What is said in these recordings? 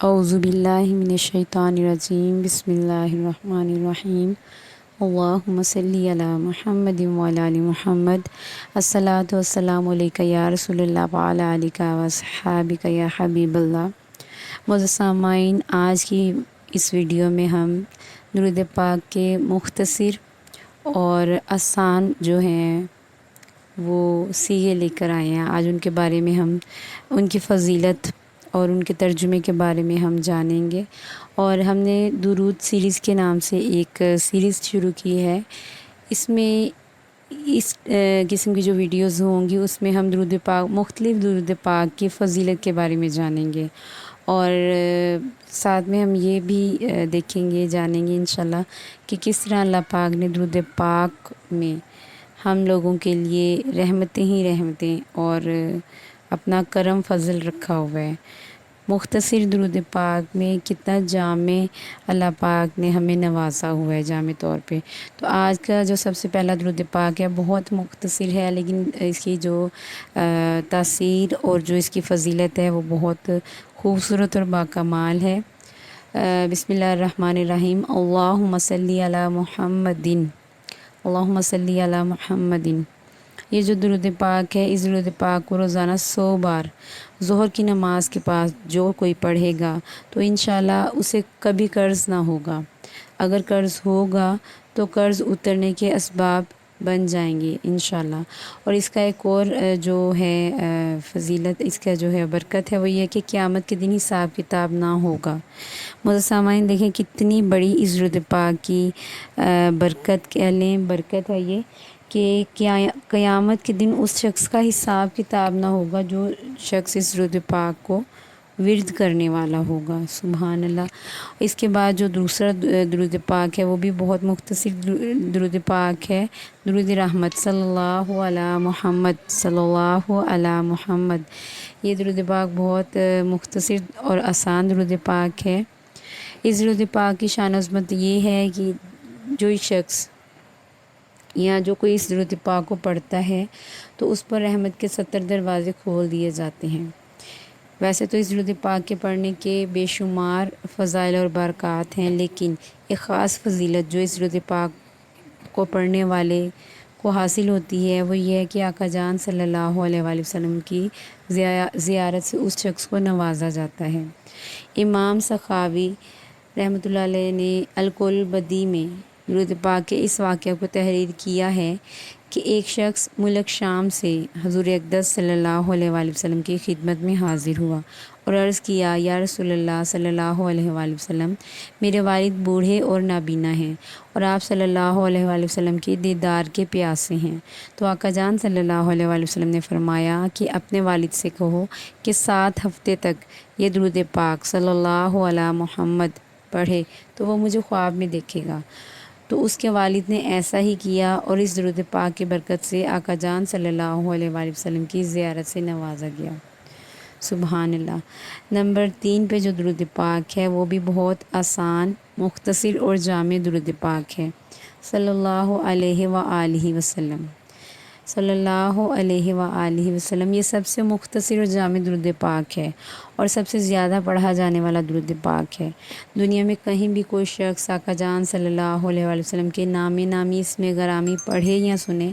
اعوذ باللہ من الشیطان الرجیم بسم اللہ الرحمن الرحیم اللہم صلی علی محمد وعلی آل محمد الصلاۃ والسلام علیک یا رسول اللہ وعلی آلک واصحابک یا حبیب اللہ۔ معزز سامعین، آج کی اس ویڈیو میں ہم درود پاک کے مختصر اور آسان جو ہیں وہ سیغے لے کر آئے ہیں۔ آج ان کے بارے میں ہم ان کی فضیلت اور ان کے ترجمے کے بارے میں ہم جانیں گے۔ اور ہم نے درود سیریز کے نام سے ایک سیریز شروع کی ہے۔ اس میں اس قسم کی جو ویڈیوز ہوں گی اس میں ہم درود پاک، مختلف درود پاک کی فضیلت کے بارے میں جانیں گے، اور ساتھ میں ہم یہ بھی دیکھیں گے، جانیں گے انشاءاللہ کہ کس طرح اللہ پاک نے درود پاک میں ہم لوگوں کے لیے رحمتیں ہی رحمتیں اور اپنا کرم فضل رکھا ہوا ہے۔ مختصر درود پاک میں کتنا جامع اللہ پاک نے ہمیں نوازا ہوا ہے جامع طور پہ۔ تو آج کا جو سب سے پہلا درود پاک ہے بہت مختصر ہے، لیکن اس کی جو تاثیر اور جو اس کی فضیلت ہے وہ بہت خوبصورت اور باکمال ہے۔ بسم اللہ الرحمن الرحیم۔ اللہم صلی علی محمد، اللہم صلی علی محمد۔ یہ جو درود پاک ہے، اس درود پاک کو روزانہ 100 بار ظہر کی نماز کے پاس جو کوئی پڑھے گا تو انشاءاللہ اسے کبھی قرض نہ ہوگا۔ اگر قرض ہوگا تو قرض اترنے کے اسباب بن جائیں گے انشاءاللہ۔ اور اس کا ایک اور جو ہے فضیلت، اس کا جو ہے برکت ہے، وہ یہ ہے کہ قیامت کے دن حساب کتاب نہ ہوگا۔ معزز سامعین، دیکھیں کتنی بڑی اس درود پاک کی برکت، کہہ لیں برکت ہے یہ، کہ قیامت کے دن اس شخص کا حساب کتاب نہ ہوگا جو شخص اس درود پاک کو ورد کرنے والا ہوگا۔ سبحان اللہ۔ اس کے بعد جو دوسرا درود پاک ہے وہ بھی بہت مختصر درود پاک ہے، درود رحمت صلی اللہ علی محمد، صلی اللہ علی محمد۔ یہ درود پاک بہت مختصر اور آسان درود پاک ہے۔ اس درود پاک کی شان و عظمت یہ ہے کہ جو شخص یا جو کوئی اس درود پاک کو پڑھتا ہے تو اس پر رحمت کے 70 دروازے کھول دیے جاتے ہیں۔ ویسے تو اس درود پاک کے پڑھنے کے بے شمار فضائل اور برکات ہیں، لیکن ایک خاص فضیلت جو اس درود پاک کو پڑھنے والے کو حاصل ہوتی ہے وہ یہ ہے کہ آقا جان صلی اللہ علیہ وآلہ وسلم کی زیارت سے اس شخص کو نوازا جاتا ہے۔ امام سخاوی رحمۃ اللہ علیہ نے القول بدی میں درود پاک کے اس واقعہ کو تحریر کیا ہے کہ ایک شخص ملک شام سے حضور اقدس صلی اللہ علیہ وآلہ وسلم کی خدمت میں حاضر ہوا اور عرض کیا، یا رسول اللہ صلی اللہ علیہ وآلہ وسلم، میرے والد بوڑھے اور نابینا ہیں اور آپ صلی اللہ علیہ وآلہ وسلم کے دیدار کے پیاسے ہیں۔ تو آقا جان صلی اللہ علیہ وآلہ وسلم نے فرمایا کہ اپنے والد سے کہو کہ 7 ہفتے تک یہ درود پاک صلی اللہ علیہ محمد پڑھے تو وہ مجھے خواب میں دیکھے گا۔ تو اس کے والد نے ایسا ہی کیا اور اس درود پاک کی برکت سے آقا جان صلی اللہ علیہ وآلہ وسلم کی زیارت سے نوازا گیا۔ سبحان اللہ۔ نمبر 3 پہ جو درود پاک ہے وہ بھی بہت آسان، مختصر اور جامع درود پاک ہے۔ صلی اللہ علیہ وآلہ وسلم، صلی اللہ علیہ وآلہ وسلم۔ یہ سب سے مختصر اور جامع درود پاک ہے اور سب سے زیادہ پڑھا جانے والا درود پاک ہے۔ دنیا میں کہیں بھی کوئی شخص آقا جان صلی اللہ علیہ وآلہ وسلم کے نام نامی اسم گرامی پڑھے یا سنے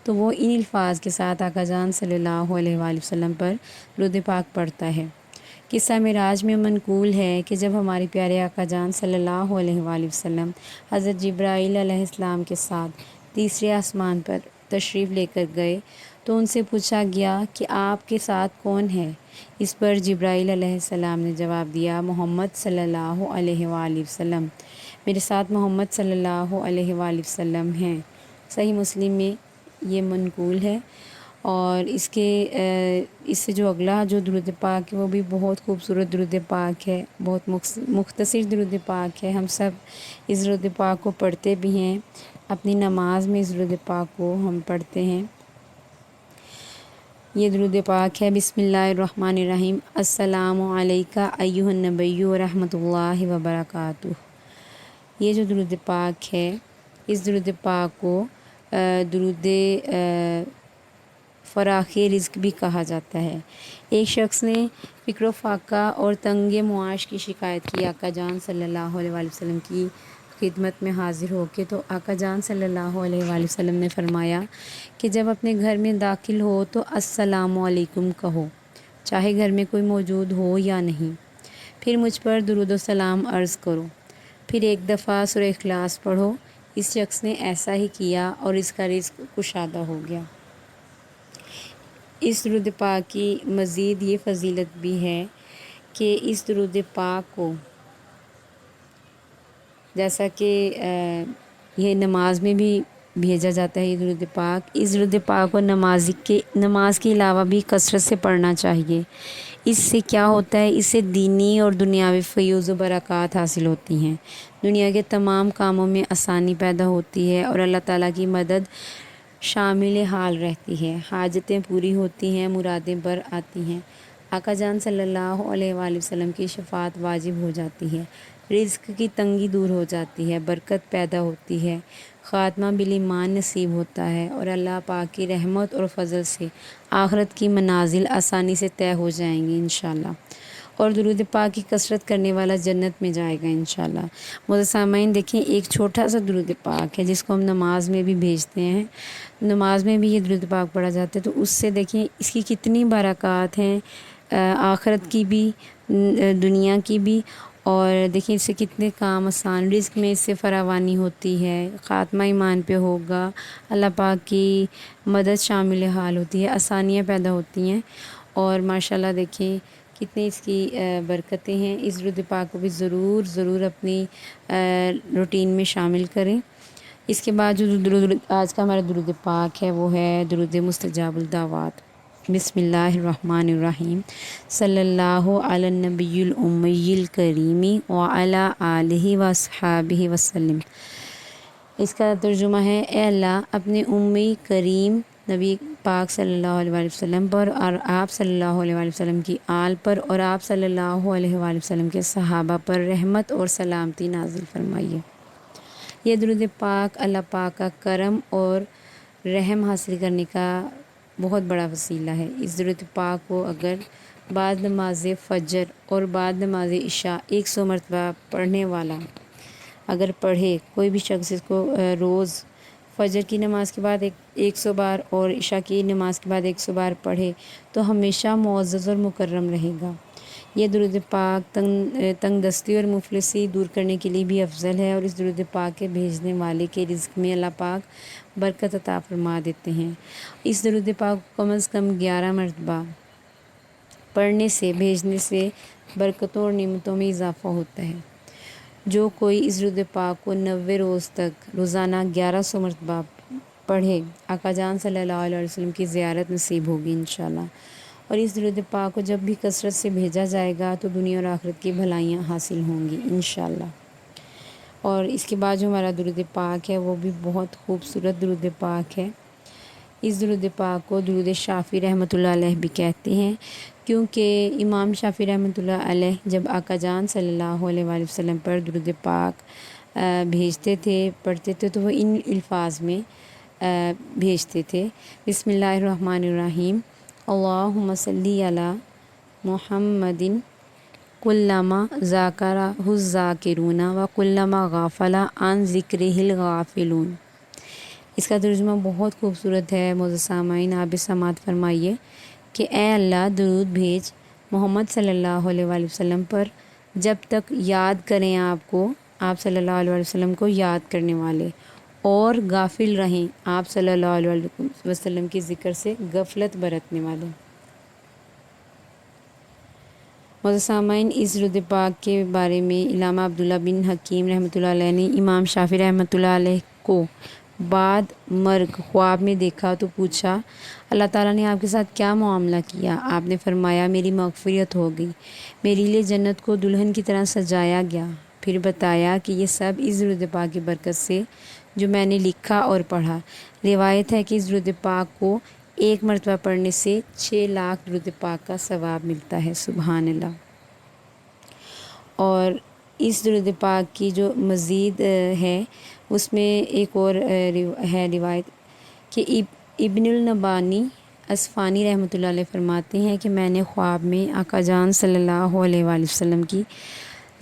تو وہ ان الفاظ کے ساتھ آقا جان صلی اللہ علیہ وآلہ وسلم پر درود پاک پڑھتا ہے۔ قصہ معراج میں منقول ہے کہ جب ہمارے پیارے آقا جان صلی اللہ علیہ وآلہ وسلم حضرت جبرائیل علیہ السلام کے ساتھ تیسرے آسمان پر تشریف لے کر گئے تو ان سے پوچھا گیا کہ آپ کے ساتھ کون ہے؟ اس پر جبرائیل علیہ السلام نے جواب دیا، محمد صلی اللہ علیہ وآلہ وسلم، میرے ساتھ محمد صلی اللہ علیہ وآلہ وسلم ہیں۔ صحیح مسلم میں یہ منقول ہے۔ اور اس سے جو اگلا جو درود پاک ہے وہ بھی بہت خوبصورت درود پاک ہے، بہت مختصر درود پاک ہے۔ ہم سب اس درود پاک کو پڑھتے بھی ہیں، اپنی نماز میں اس درود پاک کو ہم پڑھتے ہیں۔ یہ درود پاک ہے، بسم اللہ الرحمن الرحیم، السلام علیکہ ایھا النبی ورحمۃ اللہ وبرکاتہ۔ یہ جو درود پاک ہے، اس درود پاک کو درود فراخ رزق بھی کہا جاتا ہے۔ ایک شخص نے فقر و فاقہ اور تنگ معاش کی شکایت کی آقا جان صلی اللہ علیہ وآلہ وسلم کی خدمت میں حاضر ہو کے، تو آقا جان صلی اللہ علیہ وآلہ وسلم نے فرمایا کہ جب اپنے گھر میں داخل ہو تو السلام علیکم کہو، چاہے گھر میں کوئی موجود ہو یا نہیں، پھر مجھ پر درود و سلام عرض کرو، پھر ایک دفعہ سورہ اخلاص پڑھو۔ اس شخص نے ایسا ہی کیا اور اس کا رزق کشادہ ہو گیا۔ اس درود پاک کی مزید یہ فضیلت بھی ہے کہ اس درود پاک کو جیسا کہ یہ نماز میں بھی بھیجا جاتا ہے، یہ درود پاک، اس درود پاک کو نماز کے علاوہ بھی کثرت سے پڑھنا چاہیے۔ اس سے کیا ہوتا ہے، اس سے دینی اور دنیاوی فیوز و برکات حاصل ہوتی ہیں، دنیا کے تمام کاموں میں آسانی پیدا ہوتی ہے اور اللہ تعالیٰ کی مدد شامل حال رہتی ہے، حاجتیں پوری ہوتی ہیں، مرادیں بر آتی ہیں، آقا جان صلی اللہ علیہ وآلہ وسلم کی شفاعت واجب ہو جاتی ہے، رزق کی تنگی دور ہو جاتی ہے، برکت پیدا ہوتی ہے، خاتمہ بالایمان نصیب ہوتا ہے اور اللہ پاک کی رحمت اور فضل سے آخرت کی منازل آسانی سے طے ہو جائیں گی انشاءاللہ، اور درود پاک کی کثرت کرنے والا جنت میں جائے گا انشاءاللہ۔ معزز سامعین، دیکھیں ایک چھوٹا سا درود پاک ہے جس کو ہم نماز میں بھی بھیجتے ہیں، نماز میں بھی یہ درود پاک پڑھا جاتا ہے، تو اس سے دیکھیں اس کی کتنی برکات ہیں، آخرت کی بھی، دنیا کی بھی، اور دیکھیں اس سے کتنے کام آسان، رزق میں اس سے فراوانی ہوتی ہے، خاتمہ ایمان پہ ہوگا، اللہ پاک کی مدد شامل حال ہوتی ہے، آسانیاں پیدا ہوتی ہیں، اور ماشاءاللہ دیکھیں کتنی اس کی برکتیں ہیں۔ اس درود پاک کو بھی ضرور اپنی روٹین میں شامل کریں۔ اس کے بعد جو آج کا ہمارا درود پاک ہے وہ ہے درود مستجاب الدعوات۔ بسم اللہ الرحمن الرحیم، صلی اللہ علی النبی الامی الکریم وعلی آلہ واصحابہ وسلم۔ اس کا ترجمہ ہے، اے اللہ اپنے امی کریم نبی پاک صلی اللہ علیہ وآلہ وسلم پر اور آپ صلی اللہ علیہ وآلہ وسلم کی آل پر اور آپ صلی اللہ علیہ وآلہ وسلم کے صحابہ پر رحمت اور سلامتی نازل فرمائیے۔ یہ درود پاک اللہ پاک کا کرم اور رحم حاصل کرنے کا بہت بڑا وسیلہ ہے۔ اس درود پاک کو اگر بعد نماز فجر اور بعد نماز عشاء 100 مرتبہ پڑھنے والا اگر پڑھے، کوئی بھی شخص اس کو روز فجر کی نماز کے بعد 100 بار اور عشاء کی نماز کے بعد 100 بار پڑھے تو ہمیشہ معزز اور مکرم رہے گا۔ یہ درود پاک تنگ دستی اور مفلسی دور کرنے کے لیے بھی افضل ہے، اور اس درود پاک کے بھیجنے والے کے رزق میں اللہ پاک برکت عطا فرما دیتے ہیں۔ اس درود پاک کو کم از کم 11 مرتبہ پڑھنے سے، بھیجنے سے برکتوں اور نعمتوں میں اضافہ ہوتا ہے۔ جو کوئی اس درود پاک کو 90 روز تک روزانہ 1100 مرتبہ پڑھے، آقا جان صلی اللہ علیہ وسلم کی زیارت نصیب ہوگی انشاءاللہ، اور اس درود پاک کو جب بھی کثرت سے بھیجا جائے گا تو دنیا اور آخرت کی بھلائیاں حاصل ہوں گی انشاءاللہ۔ اور اس کے بعد جو ہمارا درود پاک ہے وہ بھی بہت خوبصورت درود پاک ہے۔ اس درود پاک کو درود شافعی رحمۃ اللہ علیہ بھی کہتے ہیں، کیونکہ امام شافعی رحمۃ اللہ علیہ جب آقا جان صلی اللہ علیہ وآلہ وسلم پر درود پاک بھیجتے تھے، پڑھتے تھے، تو وہ ان الفاظ میں بھیجتے تھے، بسم اللہ الرحمن الرحیم، اللہم صلی علی محمد کلما ذاکرہ الذاکرون و کلما غافل عن ذکرہ الغافلون۔ اس کا ترجمہ بہت خوبصورت ہے، معزز سامعین آپ بھی سماعت فرمائیے کہ اے اللہ درود بھیج محمد صلی اللہ علیہ وآلہ وسلم پر، جب تک یاد کریں آپ کو، آپ صلی اللہ علیہ وسلم کو یاد کرنے والے، اور غافل رہیں آپ صلی اللہ علیہ وسلم کے ذکر سے غفلت برتنے والے۔ معزز سامعین، اس درود پاک کے بارے میں علامہ عبداللہ بن حکیم رحمۃ اللہ علیہ نے امام شافعی رحمۃ اللہ علیہ کو بعد مرگ خواب میں دیکھا تو پوچھا، اللہ تعالیٰ نے آپ کے ساتھ کیا معاملہ کیا؟ آپ نے فرمایا، میری مغفرت ہو گئی، میرے لیے جنت کو دلہن کی طرح سجایا گیا۔ پھر بتایا کہ یہ سب اس درود پاک کی برکت سے جو میں نے لکھا اور پڑھا۔ روایت ہے کہ اس درود پاک کو 1 مرتبہ پڑھنے سے 6 لاکھ درود پاک کا ثواب ملتا ہے، سبحان اللہ۔ اور اس درود پاک کی جو مزید ہے اس میں ایک اور ہے روایت کہ ابن النبانی اصفہانی رحمۃ اللہ علیہ فرماتے ہیں کہ میں نے خواب میں آقا جان صلی اللہ علیہ وآلہ وسلم کی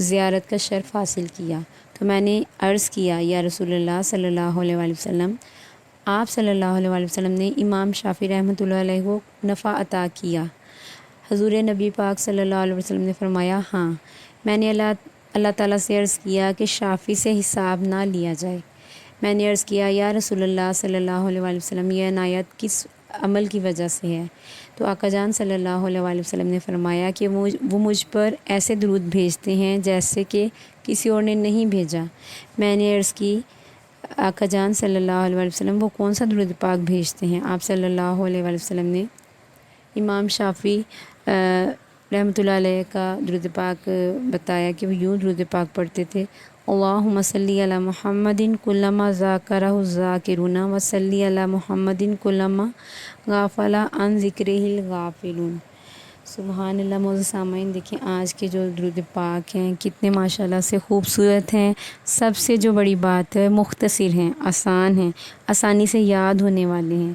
زیارت کا شرف حاصل کیا، تو میں نے عرض کیا یا رسول اللہ صلی اللہ علیہ وآلہ وسلم، آپ صلی اللہ علیہ وآلہ وسلم نے امام شافعی رحمۃ اللہ علیہ کو نفع عطا کیا؟ حضور نبی پاک صلی اللہ علیہ وسلم نے فرمایا ہاں۔ میں نے اللہ تعالیٰ سے عرض کیا کہ شافعی سے حساب نہ لیا جائے۔ میں نے عرض کیا یا رسول اللہ صلی اللہ علیہ وآلہ وسلم، یہ عنایت کس عمل کی وجہ سے ہے؟ تو آقا جان صلی اللہ علیہ وآلہ وسلم نے فرمایا کہ وہ مجھ پر ایسے درود بھیجتے ہیں جیسے کہ کسی اور نے نہیں بھیجا۔ میں نے عرض کی آقا جان صلی اللہ علیہ وآلہ وسلم وہ کون سا درود پاک بھیجتے ہیں؟ آپ صلی اللہ علیہ وآلہ وسلم نے امام شافعی رحمۃ اللہ علیہ کا درود پاک بتایا کہ وہ یوں درود پاک پڑھتے تھے، اللہم صلی علی محمد کلما ذاکرہ الذاکرون وصلی علی محمد کلما غافل عن ذکرہ الغافلون۔ سبحان اللہ۔ معزز سامعین، دیکھیں آج کے جو درود پاک ہیں کتنے ماشاءاللہ سے خوبصورت ہیں، سب سے جو بڑی بات ہے مختصر ہیں، آسان ہیں، آسانی سے یاد ہونے والے ہیں۔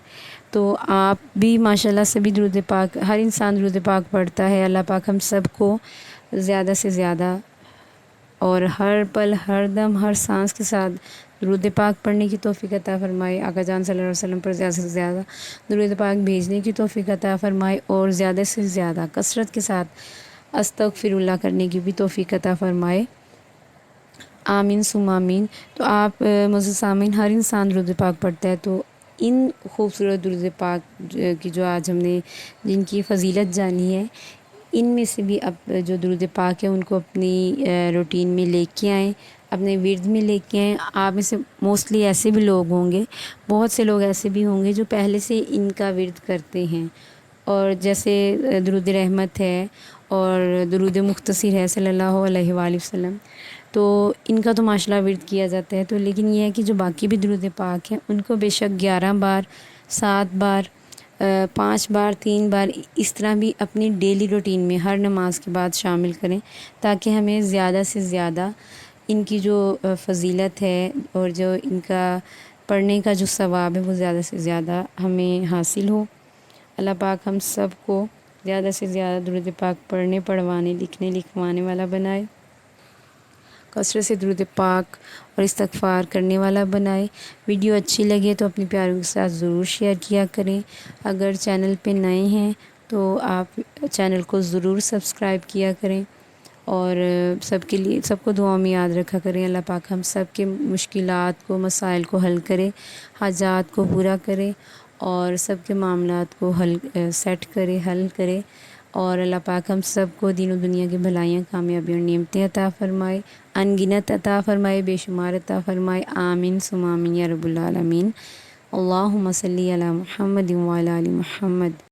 تو آپ بھی ماشاءاللہ سے بھی درود پاک، ہر انسان درود پاک پڑھتا ہے۔ اللہ پاک ہم سب کو زیادہ سے زیادہ اور ہر پل ہر دم ہر سانس کے ساتھ درود پاک پڑھنے کی توفیق عطا فرمائے، آقا جان صلی اللہ علیہ وسلم پر زیادہ سے زیادہ درود پاک بھیجنے کی توفیق عطا فرمائے، اور زیادہ سے زیادہ کثرت کے ساتھ استغفر اللہ کرنے کی بھی توفیق عطا فرمائے، آمین ثم آمین۔ تو آپ معزز سامعین، ہر انسان درود پاک پڑھتا ہے، تو ان خوبصورت درود پاک کی جو آج ہم نے جن کی فضیلت جانی ہے، ان میں سے بھی اب جو درود پاک ہے ان کو اپنی روٹین میں لے کے آئیں، اپنے ورد میں لے کے آئیں۔ آپ میں سے موسٹلی ایسے بھی لوگ ہوں گے، بہت سے لوگ ایسے بھی ہوں گے جو پہلے سے ان کا ورد کرتے ہیں، اور جیسے درود رحمت ہے اور درود مختصر ہے صلی اللہ علیہ وآلہ وسلم، تو ان کا تو ماشاءاللہ ورد کیا جاتا ہے۔ تو لیکن یہ ہے کہ جو باقی بھی درود پاک ہیں ان کو بے شک 11 بار، 7 بار، 5 بار، 3 بار اس طرح بھی اپنی ڈیلی روٹین میں ہر نماز کے بعد شامل کریں، تاکہ ہمیں زیادہ سے زیادہ ان کی جو فضیلت ہے اور جو ان کا پڑھنے کا جو ثواب ہے وہ زیادہ سے زیادہ ہمیں حاصل ہو۔ اللہ پاک ہم سب کو زیادہ سے زیادہ درود پاک پڑھنے، پڑھوانے، لکھنے، لکھوانے والا بنائے، کثرت سے درود پاک اور استغفار کرنے والا بنائے۔ ویڈیو اچھی لگے تو اپنے پیاروں کے ساتھ ضرور شیئر کیا کریں۔ اگر چینل پہ نئے ہیں تو آپ چینل کو ضرور سبسکرائب کیا کریں، اور سب کے لیے، سب کو دعاؤں میں یاد رکھا کریں۔ اللہ پاک ہم سب کے مشکلات کو، مسائل کو حل کرے، حاجات کو پورا کرے، اور سب کے معاملات کو سیٹ کرے، حل کرے، اور اللہ پاک ہم سب کو دین و دنیا کی بھلائیاں، کامیابی اور نعمتیں عطا فرمائے، ان گنت عطا فرمائے، بے شمار عطا فرمائے، آمین ثم آمین یا رب العالمین۔ اللہم صلی علی محمد وعلی آل محمد۔